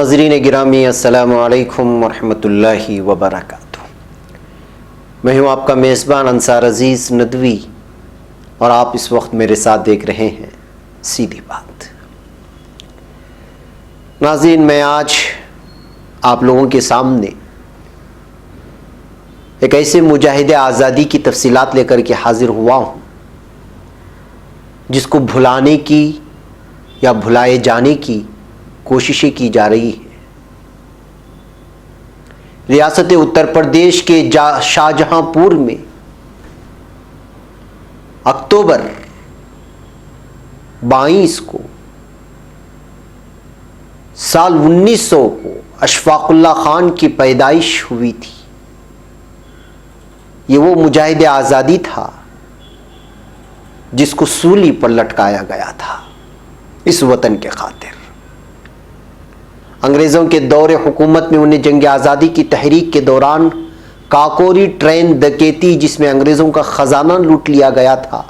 नाज़रीन गिरामी अस्सलामु अलैकुम वरहमतुल्लाहि वबरकातुहू। मैं हूँ आपका मेज़बान अंसार अज़ीज़ नदवी और आप इस वक्त मेरे साथ देख रहे हैं सीधी बात। नाज़रीन, मैं आज आप लोगों के सामने एक ऐसे मुजाहिद आज़ादी की तफसीलात लेकर के हाजिर हुआ हूँ जिसको भुलाने की या भुलाए जाने की कोशिशें की जा रही है। रियासत उत्तर प्रदेश के शाहजहांपुर में अक्टूबर 22 को साल 1900 को अशफाकुल्ला खान की पैदाइश हुई थी। ये वो मुजाहिद आज़ादी था जिसको सूली पर लटकाया गया था इस वतन के खातिर। अंग्रेज़ों के दौरे हुकूमत में उन्हें जंग आज़ादी की तहरीक के दौरान काकोरी ट्रेन डकैती जिसमें अंग्रेज़ों का ख़जाना लूट लिया गया था,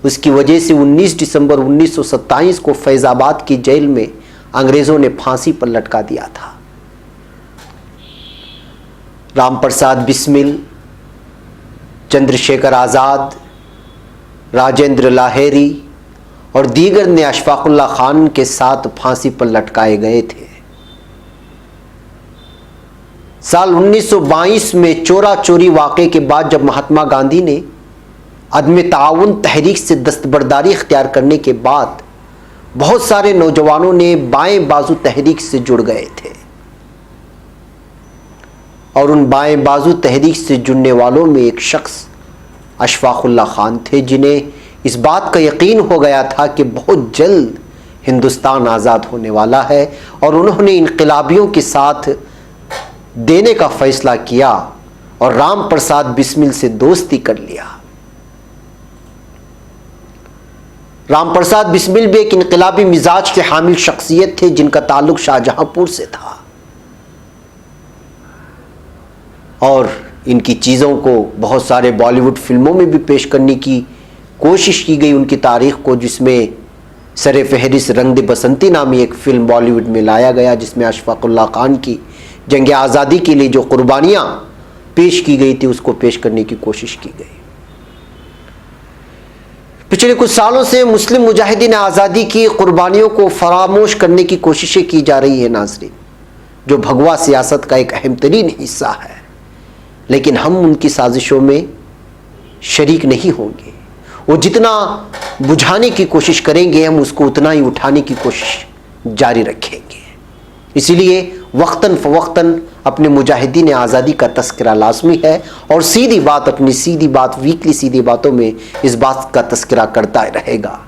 उसकी वजह से 19 दिसंबर 1927 को फैज़ाबाद की जेल में अंग्रेज़ों ने फांसी पर लटका दिया था। राम प्रसाद बिस्मिल, चंद्रशेखर आज़ाद, राजेंद्र लाहेरी और दीगर ने अशफाकुल्ला खान के साथ फांसी पर लटकाए गए थे। साल 1922 में चोरा चोरी वाक़े के बाद जब महात्मा गांधी ने अदम ताउन तहरीक से दस्तबरदारी इख्तियार करने के बाद बहुत सारे नौजवानों ने बाएं बाजू तहरीक से जुड़ गए थे और उन बाएं बाजू तहरीक से जुड़ने वालों में एक शख्स अशफाकुल्ला खान थे, जिन्हें इस बात का यकीन हो गया था कि बहुत जल्द हिंदुस्तान आज़ाद होने वाला है और उन्होंने इनकलाबियों के साथ देने का फैसला किया और राम प्रसाद बिस्मिल से दोस्ती कर लिया। राम प्रसाद बिस्मिल भी एक इनकलाबी मिजाज के हामिल शख्सियत थे जिनका ताल्लुक शाहजहांपुर से था और इनकी चीज़ों को बहुत सारे बॉलीवुड फिल्मों में भी पेश करने की कोशिश की गई उनकी तारीख को, जिसमें सरे फहरिस्त रंग दे बसंती नामी एक फिल्म बॉलीवुड में लाया गया जिसमें अशफाकुल्ला खान की जंग आज़ादी के लिए जो कुर्बानियाँ पेश की गई थी उसको पेश करने की कोशिश की गई। पिछले कुछ सालों से मुस्लिम मुजाहिदीन आज़ादी की कुर्बानियों को फरामोश करने की कोशिशें की जा रही है नाज़रीन, जो भगवा सियासत का एक अहम तरीन हिस्सा है, लेकिन हम उनकी साजिशों में शरीक नहीं होंगे। वो जितना बुझाने की कोशिश करेंगे हम उसको उतना ही उठाने की कोशिश जारी रखेंगे। इसीलिए वक्तन फ़वक्तन अपने मुजाहिदीन आज़ादी का तस्करा लाजमी है और सीधी बात, अपनी सीधी बात, वीकली सीधी बातों में इस बात का तस्करा करता रहेगा।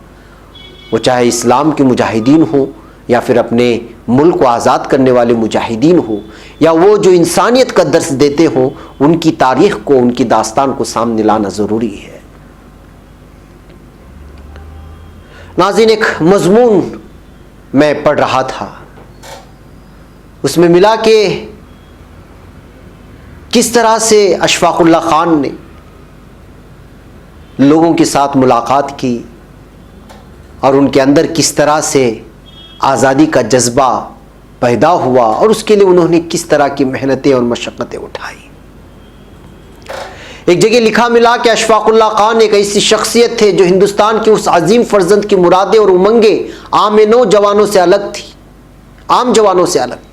वो चाहे इस्लाम के मुजाहिदीन हो या फिर अपने मुल्क को आज़ाद करने वाले मुजाहिदीन हो या वो जो इंसानियत का दर्स देते हो, उनकी तारीख़ को, उनकी दास्तान को सामने लाना ज़रूरी है। नाज़रीन, एक मज़मून मैं पढ़ रहा था, उसमें मिला कि किस तरह से अशफाकुल्ला खान ने लोगों के साथ मुलाकात की और उनके अंदर किस तरह से आज़ादी का जज्बा पैदा हुआ और उसके लिए उन्होंने किस तरह की मेहनतें और मशक्क़तें उठाई। एक जगह लिखा मिला कि अशफाकुल्ला खान एक ऐसी शख्सियत थे जो हिंदुस्तान के उस अजीम फर्जंद की मुरादें और उमंगे आम नौजवानों से अलग थी, आम जवानों से अलग थी।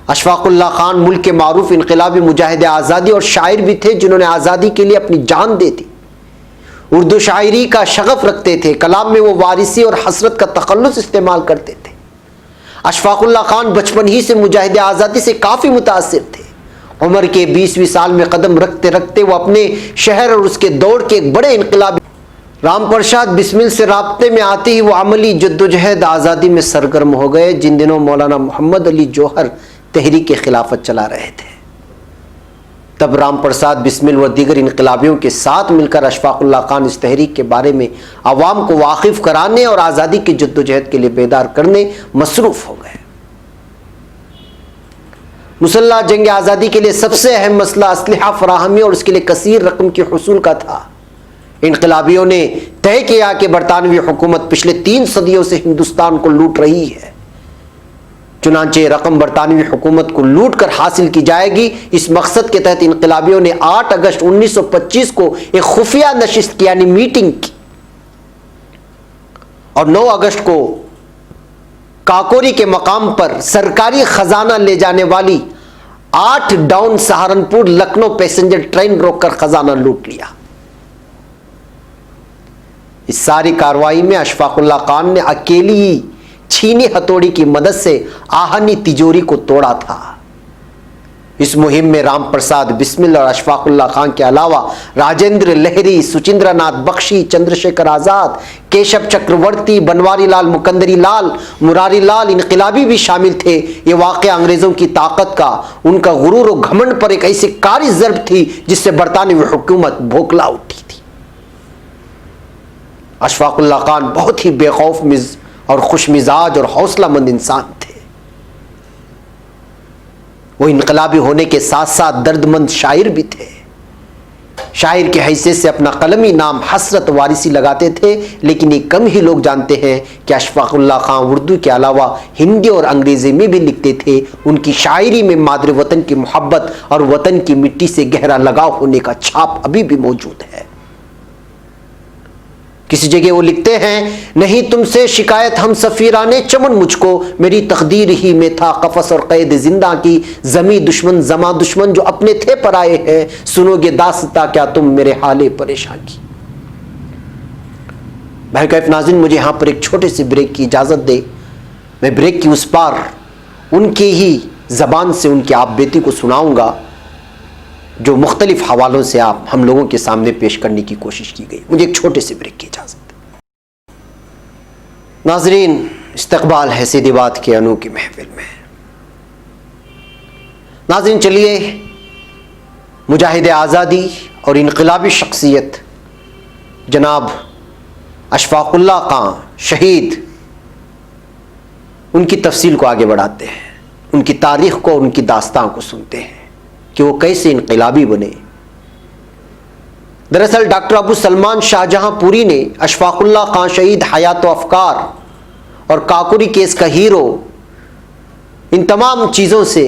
अशफाकुल्ला खान मुल्क के मारूफ इनकलाबी मुजाहिद आज़ादी और शायर भी थे जिन्होंने आज़ादी के लिए अपनी जान दे दी। उर्दू शायरी का शगफ रखते थे, कलाम में वो वारिसी और हसरत का तखल्लुस इस्तेमाल करते थे। अशफाकुल्ला खान बचपन ही से मुजाहिद आज़ादी से काफ़ी मुतासिर थे। उम्र के 20वीं साल में कदम रखते रखते वो अपने शहर और उसके दौर के एक बड़े इनकलाबी राम प्रसाद बिस्मिल से राब्ते में आते ही वो अमली जद्दोजहद आज़ादी में सरगर्म हो गए, जिन दिनों मौलाना मोहम्मद अली जौहर तहरीक खिलाफत चला रहे थे। तब राम प्रसाद बिस्मिल व दीगर इनकलाबियों के साथ मिलकर अशफाकुल्ला खान इस तहरीक के बारे में आवाम को वाकिफ कराने और आज़ादी की जद्दोजहद के लिए बेदार करने मसरूफ़ हो गए। मुसल्लह जंग आज़ादी के लिए सबसे अहम मसला असलहा फराहमी और उसके लिए कसीर रकम की हुसूल का था। इनकलाबियों ने तय किया कि बरतानवी हुकूमत पिछले 3 सदियों से हिंदुस्तान को लूट रही है चुनांचे रकम बरतानवी हुकूमत को लूट कर हासिल की जाएगी। इस मकसद के तहत इनकलाबियों ने 8 अगस्त 1925 को एक खुफिया नशिस्त यानी मीटिंग की और 9 अगस्त को काकोरी के मकाम पर सरकारी खजाना ले जाने वाली 8 down Saharanpur Lucknow passenger train रोककर खजाना लूट लिया। इस सारी कार्रवाई में अशफाकुल्लाह खान ने अकेली ही छीनी हथौड़ी की मदद से आहनी तिजोरी को तोड़ा था। इस मुहिम में राम प्रसाद बिस्मिल और अशफाकुल्लाह खान के अलावा राजेंद्र लहरी, सुचिंद्रनाथ बख्शी, चंद्रशेखर आजाद, केशव चक्रवर्ती, बनवारी लाल, मुकंदरी लाल, मुरारी लाल इनकलाबी भी शामिल थे। ये वाकया अंग्रेजों की ताकत का, उनका गुरूर और घमंड पर एक ऐसी कारी ज़र्ब थी जिससे बरतानवी हुकूमत बौखला उठी थी। अशफाकुल्लाह खान बहुत ही बेखौफ और खुश मिजाज और हौसलामंद इंसान थे। वो इनकलाबी होने के साथ साथ दर्दमंद शायर भी थे। शायर की हैसियत से अपना कलमी नाम हसरत वारिसी लगाते थे, लेकिन ये कम ही लोग जानते हैं कि अशफाकुल्लाह खान उर्दू के अलावा हिंदी और अंग्रेजी में भी लिखते थे। उनकी शायरी में मादर वतन की मोहब्बत और वतन की मिट्टी से गहरा लगाव होने का छाप अभी भी मौजूद है। किसी जगह वो लिखते हैं, नहीं तुमसे शिकायत हम सफीराने चमन मुझको, मेरी तकदीर ही में था कफस और कैद जिंदा की, जमी दुश्मन जमा दुश्मन जो अपने थे पराए हैं, सुनोगे दास्ता क्या तुम मेरे हाले परेशान की। भाई कैफ नाज़रीन, मुझे यहां पर एक छोटे से ब्रेक की इजाजत दे। मैं ब्रेक की उस पार उनके ही जबान से उनकी आप बेटी को सुनाऊंगा जो मुख्तलिफ हवालों से आप हम लोगों के सामने पेश करने की कोशिश की गई। मुझे एक छोटे से ब्रेक की इजाजत। नाजरीन, इस्तकबाल है सीधी बात के अनू की महफिल में। नाजरीन, चलिए मुजाहिद आज़ादी और इनकलाबी शख्सियत जनाब अशफाकुल्लाह खान शहीद, उनकी तफसील को आगे बढ़ाते हैं, उनकी तारीख को, उनकी दास्तान को सुनते हैं कि वो कैसे इनकलाबी बने। दरअसल डॉक्टर अबू सलमान शाहजहांपुरी ने अशफाकुल्लाह खान शहीद हयात व अफकार और काकुरी केस का हीरो, इन तमाम चीज़ों से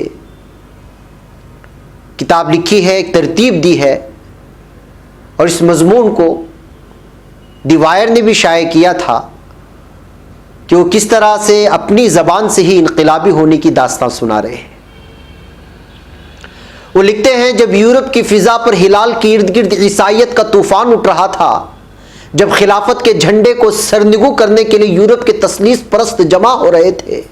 किताब लिखी है, एक तरतीब दी है और इस मजमून को दी वायर ने भी शाये किया था कि वो किस तरह से अपनी ज़बान से ही इनकलाबी होने की दास्तान सुना रहे हैं। वो लिखते हैं, जब यूरोप की फिजा पर हिलाल के इर्द गिर्द ईसाइयत का तूफान उठ रहा था, जब खिलाफत के झंडे को सरनिगू करने के लिए यूरोप के तस्लीस परस्त जमा हो रहे थे,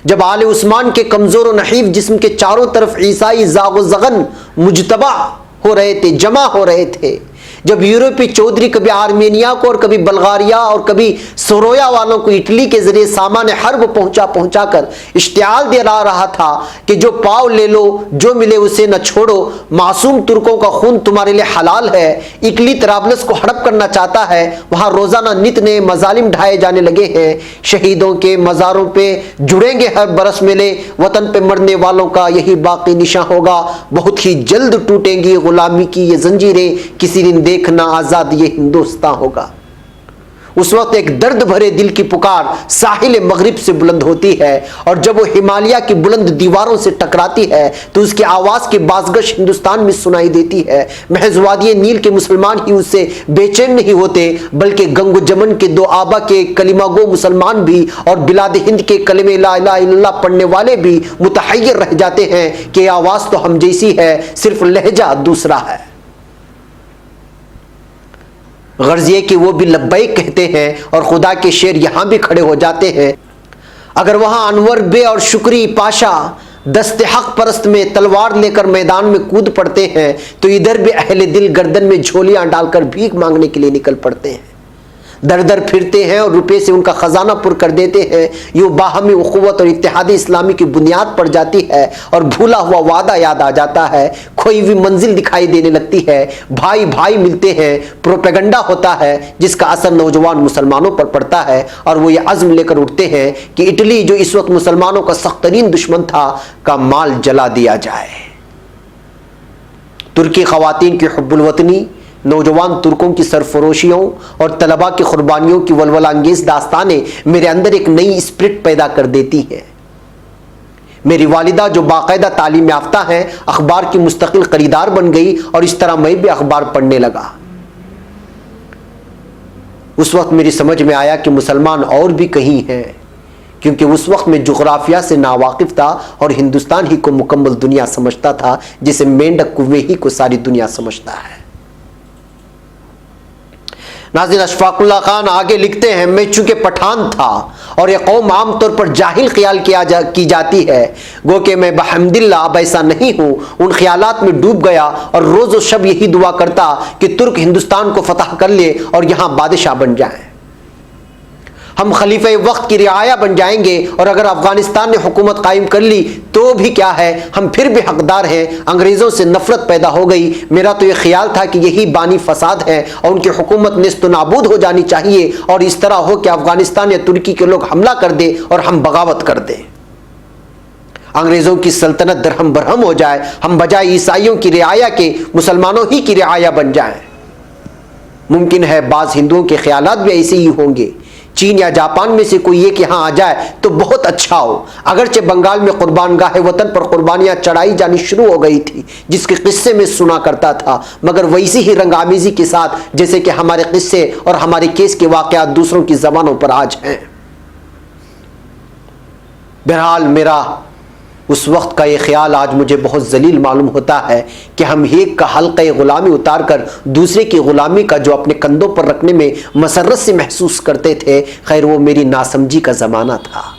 जब आले उस्मान के कमजोर और नहीफ जिस्म के चारों तरफ ईसाई जागो जगन मुजतबा हो रहे थे, जमा हो रहे थे, जब यूरोपीय चौधरी कभी आर्मेनिया को और कभी बल्गारिया और कभी सोरोया वालों को इटली के जरिए सामान हर्ब पहुंचा कर इश्तियाल दिला रहा था कि जो पाव ले लो, जो मिले उसे न छोड़ो, मासूम तुर्कों का खून तुम्हारे लिए हलाल है, इटली तराबलस को हड़प करना चाहता है, वहां रोजाना नित नए मजालिम ढाए जाने लगे हैं, शहीदों के मज़ारों पे जुड़ेंगे हर बरस मेले, वतन पे मरने वालों का यही बाकी निशान होगा, बहुत ही जल्द टूटेंगी गुलामी की ये जंजीरें, किसी दिन देखना आजाद ये हिंदुस्तान होगा। उस वक्त एक दर्द भरे दिल की पुकार साहिल मगरिब से बुलंद होती है और जब वो हिमालय की बुलंद दीवारों से टकराती है तो उसकी आवाज की बाजगश हिंदुस्तान में सुनाई देती है। महज वादी नील के मुसलमान ही उससे बेचैन नहीं होते, बल्कि गंगो जमन के दो आबा के कलिमा गो मुसलमान भी और बिलाद हिंद के कलिमे ला इलाहा इल्लल्लाह पढ़ने वाले भी मुतहय्यर रह जाते हैं कि आवाज तो हम जैसी है, सिर्फ लहजा दूसरा है। गर्ज ये कि वो भी लब्बैक कहते हैं और खुदा के शेर यहां भी खड़े हो जाते हैं। अगर वहां अनवर बे और शुक्री पाशा दस्ते हक परस्त में तलवार लेकर मैदान में कूद पड़ते हैं तो इधर भी अहले दिल गर्दन में झोलियां डालकर भीख मांगने के लिए निकल पड़ते हैं, दर दर फिरते हैं और रुपए से उनका खजाना पुर कर देते हैं। यूं बाहमी उखुवत और इत्तेहाद इस्लामी की बुनियाद पड़ जाती है और भूला हुआ वादा याद आ जाता है, खोई हुई मंजिल दिखाई देने लगती है, भाई भाई मिलते हैं, प्रोपेगंडा होता है जिसका असर नौजवान मुसलमानों पर पड़ता है और वो ये अज़्म लेकर उठते हैं कि इटली जो इस वक्त मुसलमानों का सख्त तरीन दुश्मन था का माल जला दिया जाए। तुर्की खवातीन की हुब्बुल वतनी, नौजवान तुर्कों की सरफरोशियों और तलबा की कुर्बानियों की वलवला अंगेज दास्तानें मेरे अंदर एक नई स्पिरिट पैदा कर देती हैं। मेरी वालिदा जो बाकायदा तालीम याफ्ता हैं, अखबार की मुस्तकिल खरीदार बन गई और इस तरह मैं भी अखबार पढ़ने लगा। उस वक्त मेरी समझ में आया कि मुसलमान और भी कहीं हैं, क्योंकि उस वक्त मैं जुग्राफिया से नावाकिफ था और हिंदुस्तान ही को मुकम्मल दुनिया समझता था, जिसे मेंढक कुएं ही को सारी दुनिया समझता है। नाज़रीन, अशफाकुल्लाह खान आगे लिखते हैं, मैं चूंकि पठान था और यह कौम आमतौर पर जाहिल ख्याल की जाती है, गो कि मैं बहमदिल्ला अब ऐसा नहीं हूं, उन ख्यालात में डूब गया और रोज़ो शब यही दुआ करता कि तुर्क हिंदुस्तान को फतह कर ले और यहां बादशाह बन जाएं। हम खलीफे वक्त की रियाया बन जाएंगे और अगर अफगानिस्तान ने हुकूमत कायम कर ली तो भी क्या है, हम फिर भी हकदार हैं। अंग्रेज़ों से नफरत पैदा हो गई। मेरा तो यह ख्याल था कि यही बानी फसाद है और उनकी हुकूमत नेस्त नाबूद हो जानी चाहिए और इस तरह हो कि अफगानिस्तान या तुर्की के लोग हमला कर दे और हम बगावत कर दें, अंग्रेज़ों की सल्तनत दरहम बरहम हो जाए, हम बजाय ईसाइयों की रियाया के मुसलमानों ही की रियाया बन जाएं। मुमकिन है बाज़ हिंदुओं के ख्यालात भी ऐसे ही होंगे। चीन या जापान में से कोई एक यहाँ आ जाए तो बहुत अच्छा हो। अगरचे बंगाल में कुर्बान गाहे वतन पर कुर्बानियाँ चढ़ाई जानी शुरू हो गई थी, जिसके किस्से में सुना करता था, मगर वैसी ही रंगामेजी के साथ जैसे कि हमारे किस्से और हमारे केस के वाक़यात दूसरों की ज़बानों पर आज हैं। बहरहाल मेरा उस वक्त का ये ख्याल आज मुझे बहुत जलील मालूम होता है कि हम एक का हल्का गुलामी उतार कर दूसरे की गुलामी का जो अपने कंधों पर रखने में मसरत से महसूस करते थे। खैर, वो मेरी नासमझी का ज़माना था।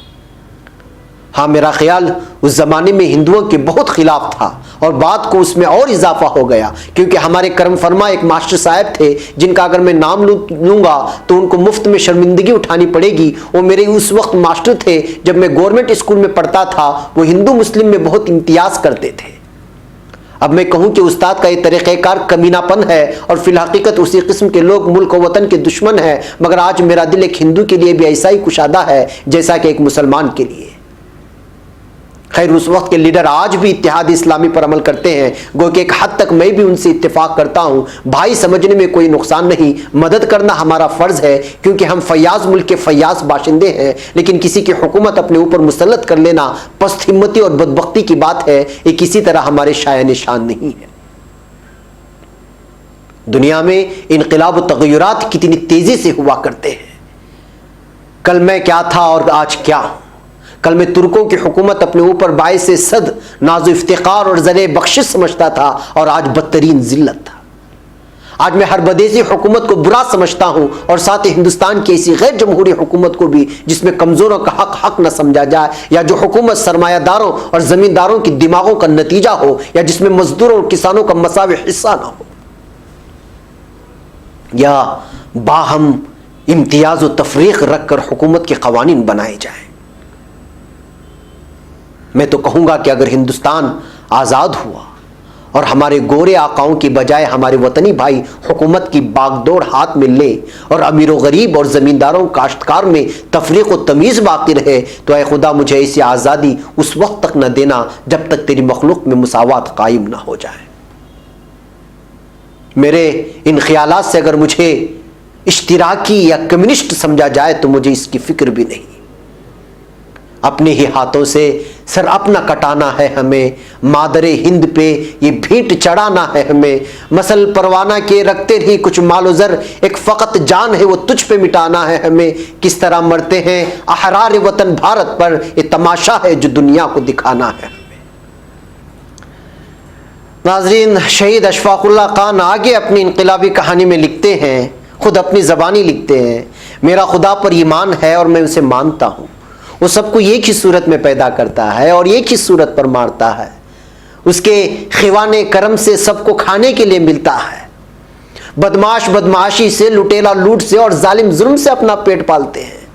हाँ, मेरा ख्याल उस ज़माने में हिंदुओं के बहुत खिलाफ था और बात को उसमें और इजाफा हो गया, क्योंकि हमारे करम फरमा एक मास्टर साहब थे जिनका अगर मैं नाम लूँगा तो उनको मुफ्त में शर्मिंदगी उठानी पड़ेगी। वो मेरे उस वक्त मास्टर थे जब मैं गवर्नमेंट स्कूल में पढ़ता था। वो हिंदू मुस्लिम में बहुत इम्तियाज़ करते थे। अब मैं कहूँ कि उस्ताद का ये तरीक़ेकार कमीनापन है और फिलहकीकत उसी किस्म के लोग मुल्क व वतन के दुश्मन हैं, मगर आज मेरा दिल एक हिंदू के लिए भी ऐसा ही कुशादा है जैसा कि एक मुसलमान के लिए। खैर, उस वक्त के लीडर आज भी इत्तेहाद इस्लामी पर अमल करते हैं, गो कि एक हद तक मैं भी उनसे इत्तेफाक करता हूँ। भाई समझने में कोई नुकसान नहीं, मदद करना हमारा फ़र्ज़ है, क्योंकि हम फयाज मुल्क के फयाज बाशिंदे हैं। लेकिन किसी की हुकूमत अपने ऊपर मुसल्लत कर लेना पस्त हिम्मती और बदबख्ती की बात है। ये किसी तरह हमारे शाया निशान नहीं है। दुनिया में इनकलाब व तग़य्युरात कितनी तेज़ी से हुआ करते हैं। कल मैं क्या था और आज क्या हूँ। कल मैं तुर्कों की हुकूमत अपने ऊपर बाइसे सद नाज़ो इफ्तिकार और ज़रे बख्शिश समझता था और आज बदतरीन जिल्लत था। आज मैं हर बदेसी हुकूमत को बुरा समझता हूँ और साथ ही हिंदुस्तान की ऐसी गैर जमहूरी हुकूमत को भी जिसमें कमज़ोरों का हक न समझा जाए, या जो हुकूमत सरमायादारों और ज़मींदारों की दिमागों का नतीजा हो, या जिसमें मजदूरों और किसानों का मसावी हिस्सा न हो, या बाहम इम्तियाज़ व तफरीक रख कर हुकूमत के कवानीन बनाए जाए। मैं तो कहूँगा कि अगर हिंदुस्तान आज़ाद हुआ और हमारे गोरे आकाओं की बजाय हमारे वतनी भाई हुकूमत की बागडोर हाथ में ले और अमीर व गरीब और ज़मींदारों काश्तकार में तफरीक व तमीज़ बाकी रहे, तो ऐ खुदा मुझे ऐसी आज़ादी उस वक्त तक न देना जब तक तेरी मखलूक में मुसावात कायम न हो जाए। मेरे इन ख्यालात से अगर मुझे इश्तिराकी या कम्युनिस्ट समझा जाए तो मुझे इसकी फ़िक्र भी नहीं। अपने ही हाथों से सर अपना कटाना है हमें, मादरे हिंद पे ये भेंट चढ़ाना है हमें। मसल परवाना के रखते नहीं कुछ मालो ज़र, एक फ़कत जान है वो तुझ पे मिटाना है हमें। किस तरह मरते हैं अहरार वतन भारत पर, ये तमाशा है जो दुनिया को दिखाना है हमें। नाज़रीन, शहीद अशफाकुल्लाह खान आगे अपनी इनकलाबी कहानी में लिखते हैं, खुद अपनी ज़बानी लिखते हैं, मेरा खुदा पर ईमान है और मैं उसे मानता हूँ। वो सबको एक ही सूरत में पैदा करता है और एक ही सूरत पर मारता है। उसके खिवाने करम से सबको खाने के लिए मिलता है। बदमाश बदमाशी से, लुटेरा लूट से और जालिम जुल्म से अपना पेट पालते हैं।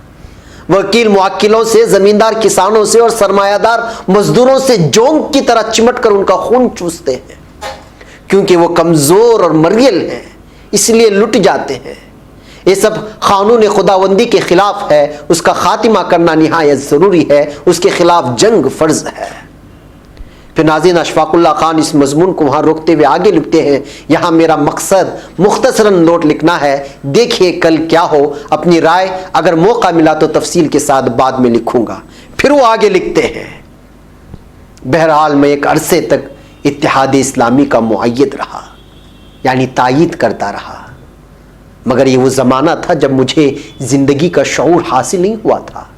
वकील मुवक्किलों से, जमींदार किसानों से और सरमायादार मजदूरों से जोंक की तरह चिमट कर उनका खून चूसते हैं। क्योंकि वो कमज़ोर और मरियल हैं इसलिए लुट जाते हैं। ये सब कानून खुदावंदी के खिलाफ है, उसका खातिमा करना निहायत ज़रूरी है, उसके खिलाफ जंग फ़र्ज है। फिर नाज़रीन, अशफाकुल्लाह खान इस मजमून को वहाँ रोकते हुए आगे लिखते हैं, यहाँ मेरा मकसद मुख्तसरन नोट लिखना है, देखिए कल क्या हो। अपनी राय अगर मौका मिला तो तफसील के साथ बाद में लिखूंगा। फिर वो आगे लिखते हैं, बहरहाल मैं एक अरसे तक इत्तेहाद इस्लामी का मुअय्यद रहा, यानी तायीद करता रहा, मगर ये वो ज़माना था जब मुझे ज़िंदगी का शऊर हासिल नहीं हुआ था।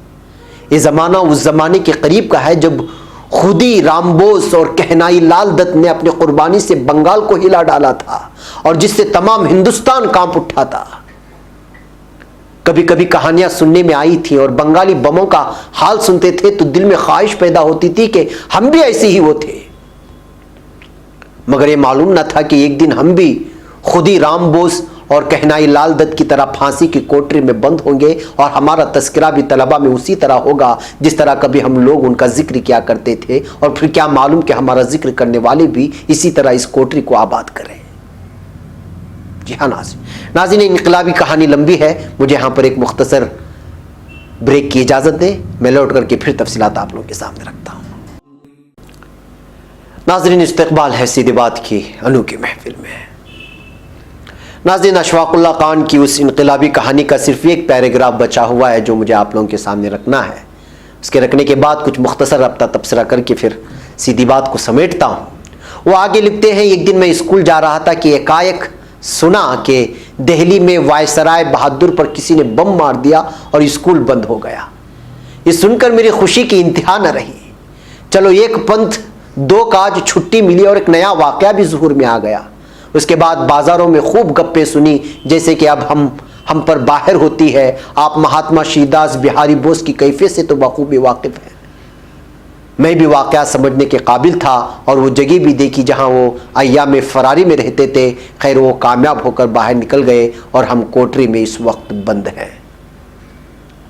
ये ज़माना उस ज़माने के करीब का है जब खुद ही रामबोस और कहनाई लाल दत्त ने अपनी कुर्बानी से बंगाल को हिला डाला था और जिससे तमाम हिंदुस्तान कांप उठा था। कभी कभी कहानियां सुनने में आई थी और बंगाली बमों का हाल सुनते थे तो दिल में ख्वाहिश पैदा होती थी कि हम भी ऐसे ही वो थे, मगर ये मालूम न था कि एक दिन हम भी खुद ही रामबोस और कहनाई लाल दत्त की तरह फांसी की कोठरी में बंद होंगे और हमारा तस्करा भी तलबा में उसी तरह होगा जिस तरह कभी हम लोग उनका जिक्र किया करते थे, और फिर क्या मालूम कि हमारा जिक्र करने वाले भी इसी तरह इस कोठरी को आबाद करें। जी हाँ नाज़रीन, इनकलाबी कहानी लंबी है, मुझे यहाँ पर एक मुख्तसर ब्रेक की इजाज़त दें, मैं लौट करके फिर तफसीलात आप लोगों के सामने रखता हूँ। नाज़रीन, इस्तक़बाल है सीधी बात की अनोखी महफिल में। नाज़रीन, अशफाक़ुल्लाह खान की उस इनकलाबी कहानी का सिर्फ एक पैराग्राफ बचा हुआ है जो मुझे आप लोगों के सामने रखना है। उसके रखने के बाद कुछ मुख्तसर रब्ता तबसरा करके फिर सीधी बात को समेटता हूँ। वो आगे लिखते हैं, एक दिन मैं स्कूल जा रहा था कि एकाएक सुना कि दिल्ली में वायसराय बहादुर पर किसी ने बम मार दिया और स्कूल बंद हो गया। ये सुनकर मेरी खुशी की इंतहा न रही। चलो, एक पंथ दो काज छुट्टी मिली और एक नया वाक़या भी ज़ुहूर में आ गया। उसके बाद बाज़ारों में खूब गप्पे सुनी, जैसे कि अब हम पर बाहर होती है। आप महात्मा श्रीदास बिहारी बोस की कैफियत से तो बखूबी वाकिफ़ हैं। मैं भी वाक़या समझने के काबिल था और वो जगह भी देखी जहाँ वो अय्याम फरारी में रहते थे। खैर, वो कामयाब होकर बाहर निकल गए और हम कोठरी में इस वक्त बंद हैं।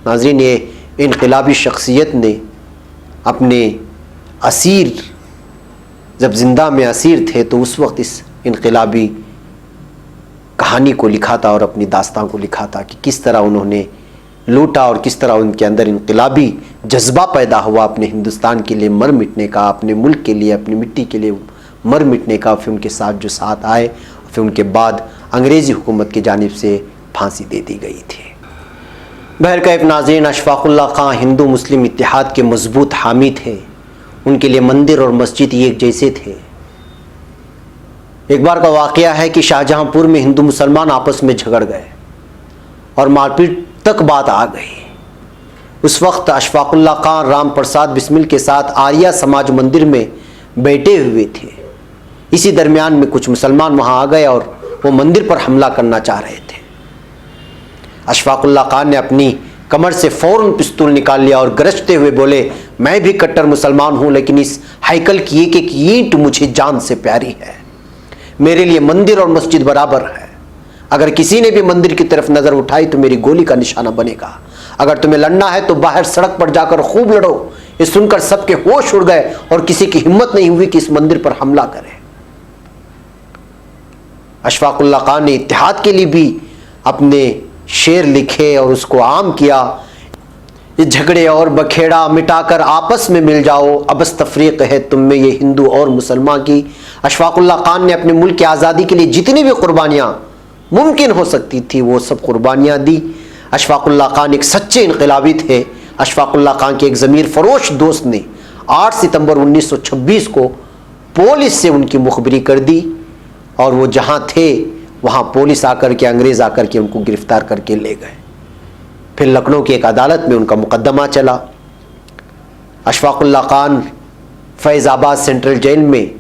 नाज़रीन, ये इनकलाबी शख्सियत ने अपने असीर, जब जिंदा में असीर थे तो उस वक्त इस इनकलाबी कहानी को लिखा था और अपनी दास्तान को लिखा था कि किस तरह उन्होंने लूटा और किस तरह उनके अंदर इनकलाबी जज्बा पैदा हुआ अपने हिंदुस्तान के लिए मर मिटने का, अपने मुल्क के लिए, अपनी मिट्टी के लिए मर मिटने का। फिर उनके साथ जो साथ आए, फिर उनके बाद अंग्रेज़ी हुकूमत की जानिब से फांसी दे दी गई थी। बहरकैफ नाज़रीन, अशफाक़ुल्लाह खान हिंदू मुस्लिम इत्तेहाद के मजबूत हामी थे। उनके लिए मंदिर और मस्जिद एक जैसे थे। एक बार का वाक़या है कि शाहजहांपुर में हिंदू मुसलमान आपस में झगड़ गए और मारपीट तक बात आ गई। उस वक्त अशफाक़ुल्लाह खान राम प्रसाद बिस्मिल के साथ आर्या समाज मंदिर में बैठे हुए थे। इसी दरमियान में कुछ मुसलमान वहाँ आ गए और वो मंदिर पर हमला करना चाह रहे थे। अशफाक़ुल्लाह खान ने अपनी कमर से फ़ौरन पिस्तौल निकाल लिया और गरजते हुए बोले, मैं भी कट्टर मुसलमान हूँ, लेकिन इस हैकल की एक एक ईंट मुझे जान से प्यारी है। मेरे लिए मंदिर और मस्जिद बराबर है। अगर किसी ने भी मंदिर की तरफ नज़र उठाई तो मेरी गोली का निशाना बनेगा। अगर तुम्हें लड़ना है तो बाहर सड़क पर जाकर खूब लड़ो। ये सुनकर सबके होश उड़ गए और किसी की हिम्मत नहीं हुई कि इस मंदिर पर हमला करे। अशफाक़ुल्लाह खान ने इत्तेहाद के लिए भी अपने शेर लिखे और उसको आम किया। ये झगड़े और बखेड़ा मिटाकर आपस में मिल जाओ, अबस तफरीक है तुम में ये हिंदू और मुसलमान की। अशफाक़ुल्लाह खान ने अपने मुल्क की आज़ादी के लिए जितनी भी कुर्बानियाँ मुमकिन हो सकती थी वो सब कुर्बानियाँ दी। अशफाक़ुल्लाह खान एक सच्चे इनकलाबी थे। अशफाक़ुल्लाह खान के एक ज़मीर फरोश दोस्त ने 8 सितंबर 1926 को पुलिस से उनकी मुखबरी कर दी और वो जहाँ थे वहाँ पुलिस आकर के, अंग्रेज़ आकर के उनको गिरफ़्तार करके ले गए। फिर लखनऊ की एक अदालत में उनका मुकदमा चला। अशफाक़ुल्लाह खान फैज़ाबाद सेंट्रल जेल में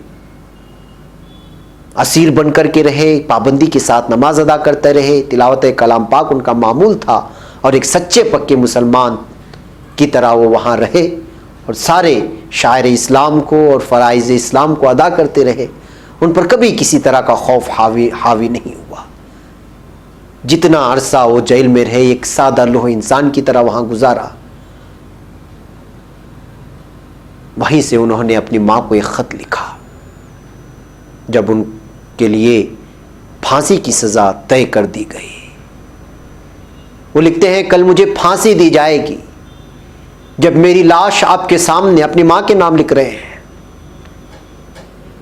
असीर बन कर के रहे, पाबंदी के साथ नमाज अदा करते रहे, तिलावत कलाम पाक उनका मामूल था और एक सच्चे पक्के मुसलमान की तरह वो वहाँ रहे और सारे शायर इस्लाम को और फ़राइज़ इस्लाम को अदा करते रहे। उन पर कभी किसी तरह का खौफ हावी नहीं हुआ। जितना अरसा वो जेल में रहे, एक सादा लोह इंसान की तरह वहाँ गुजारा। वहीं से उन्होंने अपनी माँ को एक ख़त लिखा जब उनके लिए फांसी की सज़ा तय कर दी गई। वो लिखते हैं, कल मुझे फांसी दी जाएगी। जब मेरी लाश आपके सामने, अपनी माँ के नाम लिख रहे हैं,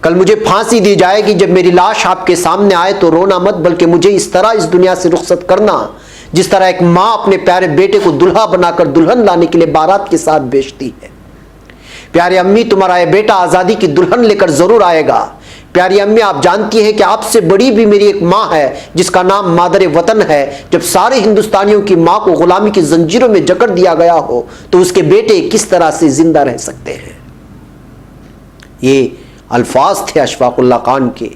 कल मुझे फांसी दी जाएगी। जब मेरी लाश आपके सामने आए तो रोना मत, बल्कि मुझे इस तरह इस दुनिया से रुखसत करना जिस तरह एक माँ अपने प्यारे बेटे को दुल्हा बनाकर दुल्हन लाने के लिए बारात के साथ भेजती है। प्यारी अम्मी, तुम्हारा ये बेटा आज़ादी की दुल्हन लेकर ज़रूर आएगा। प्यारी अम्मी, आप जानती हैं कि आपसे बड़ी भी मेरी एक माँ है जिसका नाम मादर वतन है। जब सारे हिंदुस्तानियों की माँ को गुलामी की जंजीरों में जकड़ दिया गया हो तो उसके बेटे किस तरह से जिंदा रह सकते हैं। ये अल्फाज थे अशफाकुल्लाह खान के,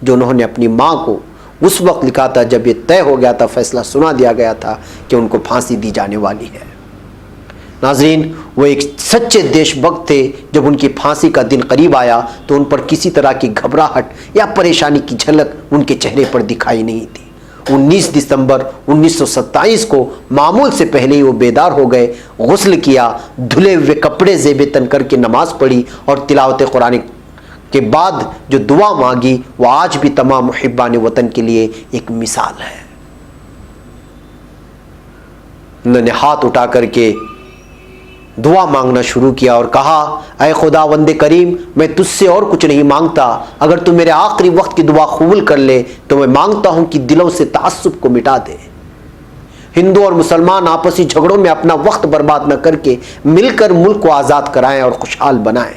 जो उन्होंने अपनी माँ को उस वक्त लिखा था जब ये तय हो गया था, फैसला सुना दिया गया था कि उनको फांसी दी जाने वाली है। नाज़रीन, वो एक सच्चे देशभक्त थे। जब उनकी फांसी का दिन करीब आया तो उन पर किसी तरह की घबराहट या परेशानी की झलक उनके चेहरे पर दिखाई नहीं थी। 19 दिसंबर 1927 को मामूल से पहले ही वो बेदार हो गए, गुस्ल किया, धुले हुए कपड़े ज़ेबे तन करके नमाज पढ़ी और तिलावत कुरान के बाद जो दुआ मांगी वो आज भी तमाम मुहिब्बान वतन के लिए एक मिसाल है। उन्होंने हाथ उठा करके दुआ मांगना शुरू किया और कहा, ऐ खुदावंदे करीम, मैं तुझसे और कुछ नहीं मांगता। अगर तू मेरे आखिरी वक्त की दुआ कबूल कर ले तो मैं मांगता हूं कि दिलों से तासुब को मिटा दे। हिंदू और मुसलमान आपसी झगड़ों में अपना वक्त बर्बाद न करके मिलकर मुल्क को आज़ाद कराएं और खुशहाल बनाएं।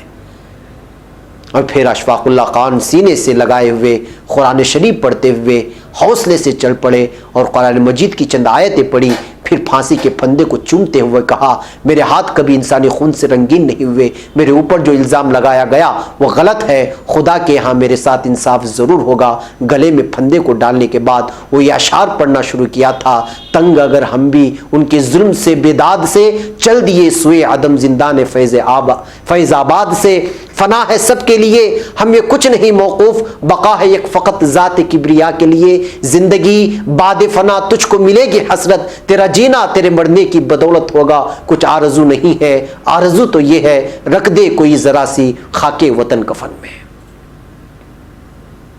और फिर अशफाकुल्लाह खान सीने से लगाए हुए कुरान शरीफ पढ़ते हुए हौसले से चल पड़े और कुरान मजीद की चंद आयतें पढ़ी। फिर फांसी के फंदे को चूमते हुए कहा, मेरे हाथ कभी इंसानी खून से रंगीन नहीं हुए। मेरे ऊपर जो इल्ज़ाम लगाया गया वो गलत है। खुदा के यहाँ मेरे साथ इंसाफ ज़रूर होगा। गले में फंदे को डालने के बाद वो ये अशार पढ़ना शुरू किया था, तंग अगर हम भी उनके जुल्म से बेदाद से चल दिए सुए आदम जिंदान फैज़ाबाद से। फना है सबके लिए, हम ये कुछ नहीं मौकूफ, बका है एक फ़कत ज़ात किब्रिया के लिए। ज़िंदगी बाद फना तुझको मिलेगी हसरत, तेरा जीना तेरे मरने की बदौलत होगा। कुछ आरज़ू नहीं है, आरज़ू तो ये है, रख दे कोई ज़रा सी खाके वतन कफन में।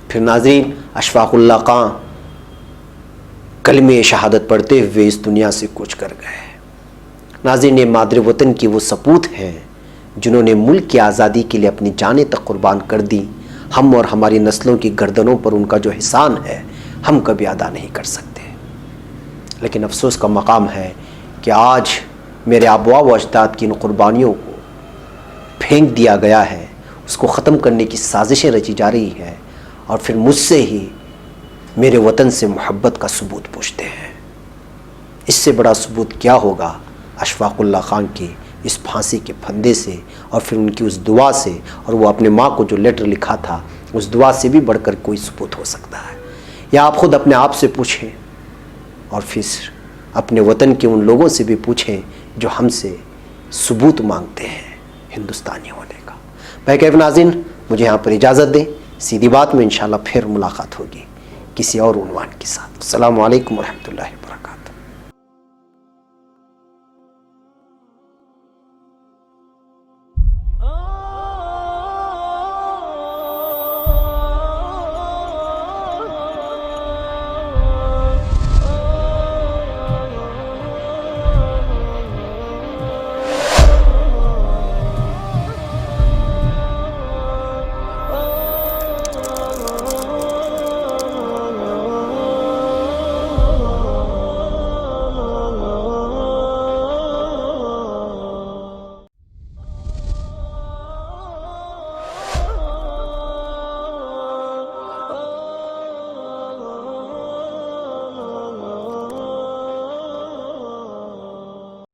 फिर नाज़रीन, अशफाकुल्लाह खान कलमे शहादत पढ़ते हुए इस दुनिया से कूच कर गए। नाज़रीन, ये मादर वतन की वो सपूत हैं जिन्होंने मुल्क की आज़ादी के लिए अपनी जानें तक कुर्बान कर दी। हम और हमारी नस्लों की गर्दनों पर उनका जो एहसान है हम कभी अदा नहीं कर सकते। लेकिन अफसोस का मकाम है कि आज मेरे आबा व अजदाद की इन कुर्बानियों को फेंक दिया गया है, उसको ख़त्म करने की साजिशें रची जा रही हैं और फिर मुझसे ही मेरे वतन से मोहब्बत का सबूत पूछते हैं। इससे बड़ा सबूत क्या होगा अशफाकुल्लाह खान की इस फांसी के फंदे से और फिर उनकी उस दुआ से, और वो अपने माँ को जो लेटर लिखा था उस दुआ से भी बढ़कर कोई सबूत हो सकता है। या आप खुद अपने आप से पूछें और फिर अपने वतन के उन लोगों से भी पूछें जो हमसे सबूत मांगते हैं हिंदुस्तानी होने का। भाई कैफ नाज़रीन, मुझे यहाँ पर इजाज़त दें। सीधी बात में इंशाल्लाह फिर मुलाकात होगी किसी और उन्वान के साथ। अस्सलामु अलैकुम व रहमतुल्लाहि।